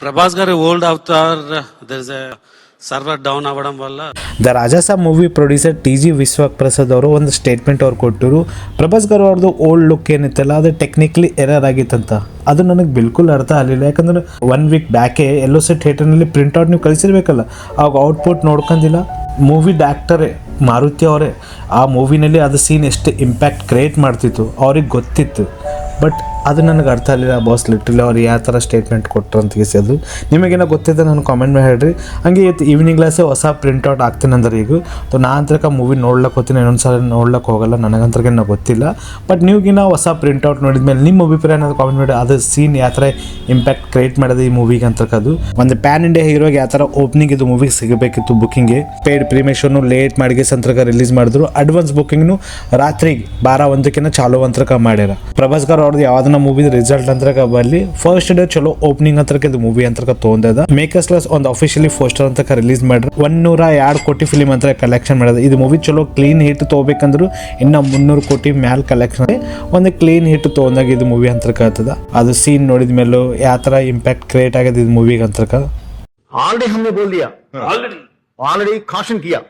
ప్రభాస్ గారి ఓల్డ్ అవతార్ there is a server down ಆಗడం వల్ల the Raja Saab movie producer T G. Vishwaprasad ಅವರು ಒಂದು ಸ್ಟೇಟ್ಮೆಂಟ್ ಅವ್ರು ಕೊಟ್ಟರು. ಪ್ರಭಾಸ್ ಗರ್ ಅವ್ರದ್ದು ಓಲ್ಡ್ ಲುಕ್ ಏನಿತ್ತಲ್ಲ ಅದು ಟೆಕ್ನಿಕಲಿ ಎರರ್ ಆಗಿತ್ತಂತ. ಅದು ನನಗೆ ಬಿಲ್ಕುಲ್ ಅರ್ಥ ಆಗಲಿಲ್ಲ. ಯಾಕಂದ್ರೆ 1 ವೀಕ್ ಬ್ಯಾಕೆ ಎಲ್ಲೋ ಸೆ ಥಿಯೇಟರ್ನಲ್ಲಿ ಪ್ರಿಂಟ್ಔಟ್ ನೀವು ಕಳಿಸಿರ್ಬೇಕಲ್ಲ, ಆವಾಗ ಔಟ್ಪುಟ್ ನೋಡ್ಕೊಂಡಿಲ್ಲ. ಮೂವಿ ಡೈರೆಕ್ಟರೇ ಮಾರುತಿ ಅವರೇ ಆ ಮೂವಿನಲ್ಲಿ ಅದು ಸೀನ್ ಎಷ್ಟು ಇಂಪ್ಯಾಕ್ಟ್ ಕ್ರಿಯೇಟ್ ಮಾಡ್ತಿತ್ತು ಅವ್ರಿಗೆ ಗೊತ್ತಿತ್ತು. ಬಟ್ ಅದು ನನಗೆ ಅರ್ಥ ಆಗಲಿಲ್ಲ ಬಾಸ್. ಲಿಟ್ರಲಿ ಅವ್ರು ಯಾವ ಥರ ಸ್ಟೇಟ್ಮೆಂಟ್ ಕೊಟ್ಟರು ಅಂತ ಕೇಸಿ ಅದು ನಿಮಗೇನೋ ಗೊತ್ತಿದ್ದೆ ನಾನು ಕಾಮೆಂಟ್ ಮೇಲೆ ಹೇಳ್ರಿ. ಹಂಗೆ ಇವತ್ತು ಈವ್ನಿಂಗ್ ಕ್ಲಾಸೇ ಹೊಸ ಪ್ರಿಂಟ್ಔಟ್ ಆಗ್ತೀನಿ ಅಂದ್ರೆ ಈಗ ನಾ ಅಂತರಕ ಮೂವಿ ನೋಡ್ಲಕ್ಕೆ ಹೋಗ್ತೀನಿ, ಇನ್ನೊಂದು ಸಲ ನೋಡ್ಲಕ್ಕೆ ಹೋಗಲ್ಲ, ನನಗಂತರ್ಗೇನೋ ಗೊತ್ತಿಲ್ಲ. ಬಟ್ ನೀವಿಗಿನ ಹೊಸ ಪ್ರಿಂಟ್ಔಟ್ ನೋಡಿದ್ಮೇಲೆ ನಿಮ್ಮ ಅಭಿಪ್ರಾಯ ಅನ್ನೋದು ಕಾಮೆಂಟ್ ಮಾಡಿ. ಅದು ಸೀನ್ ಯಾವ ಥರ ಇಂಪ್ಯಾಕ್ಟ್ ಕ್ರಿಯೇಟ್ ಮಾಡೋದು ಈ ಮೂವಿಗೆ ಅಂತಕ್ಕದು. ಒಂದು ಪ್ಯಾನ್ ಇಂಡಿಯಾ ಹೀರೋಗೆ ಯಾವ ಥರ ಓಪನಿಂಗ್ ಇದು ಮೂವಿಗೆ ಸಿಗಬೇಕಿತ್ತು ಬುಕ್ಕಿಂಗ್ಗೆ. ಪೇಯ್ಡ್ ಪ್ರೀಮಿಯರ್ಷನ್ನು ಲೇಟ್ ಮಾಡಿಗೆ ಸಂತ್ರಕ ರಿಲೀಸ್ ಮಾಡಿದ್ರು. ಅಡ್ವಾನ್ಸ್ ಬುಕ್ಕಿಂಗ್ನು ರಾತ್ರಿ 12-1 ಚಾಲೋ ಅಂತರಕ ಮಾಡ್ಯಾರ. ಪ್ರಭಾಸ್ ಗರ್ ಅವ್ರದ್ದು ಯಾವ್ದನ್ನ ಮೂವಿ ರಿಸಲ್ಟ್ ಅಂತರಕ ಬರಲಿ, ಫಸ್ಟ್ ಡೇ ಚಲೋ ಓಪನಿಂಗ್ ಅಂತರಕ ಇದು ಮೂವಿ ಅಂತರಕ ತೊಗೊಂಡದ. ಮೇಕರ್ಸ್ ಕ್ಲಾಸ್ ಒಂದು ಅಫಿಷಿಯಲಿ ಪೋಸ್ಟರ್ ಅಂತಕ ರಿಲೀಸ್ ಮಾಡ್ರಿ. 102 ಕೋಟಿ ಫಿಲ್ಮ್ ಅಂತ ಕಲೆಕ್ಷನ್ ಮಾಡೋದು. ಇದು ಮೂವಿ ಚಲೋ ಕ್ಲೀನ್ ಹಿಟ್ ತೊಗೋಬೇಕಂದ್ರು ಇನ್ನು 300 ಕೋಟಿ ಮ್ಯಾಲ್ ಕಲೆಕ್ಷನ್. ಒಂದು ಕ್ಲೀನ್ ಹಿಟ್ ತೊಗೊಂಡಾಗ ಇದು ಮೂವಿ ಅಂತರಕ ಆಗ್ತದ. ಅದು ಸೀನ್ ನೋಡಿದ ಮೇಲೂ ಯಾವ ಥರ ಇಂಪ್ಯಾಕ್ಟ್ ಕ್ರಿಯೇಟ್ ಆಗಿದೆ ಇದು ಮೂವಿಗೆ ಅಂತರಕ. ऑलरेडी हमने बोल दिया, ऑलरेडी कॉशन किया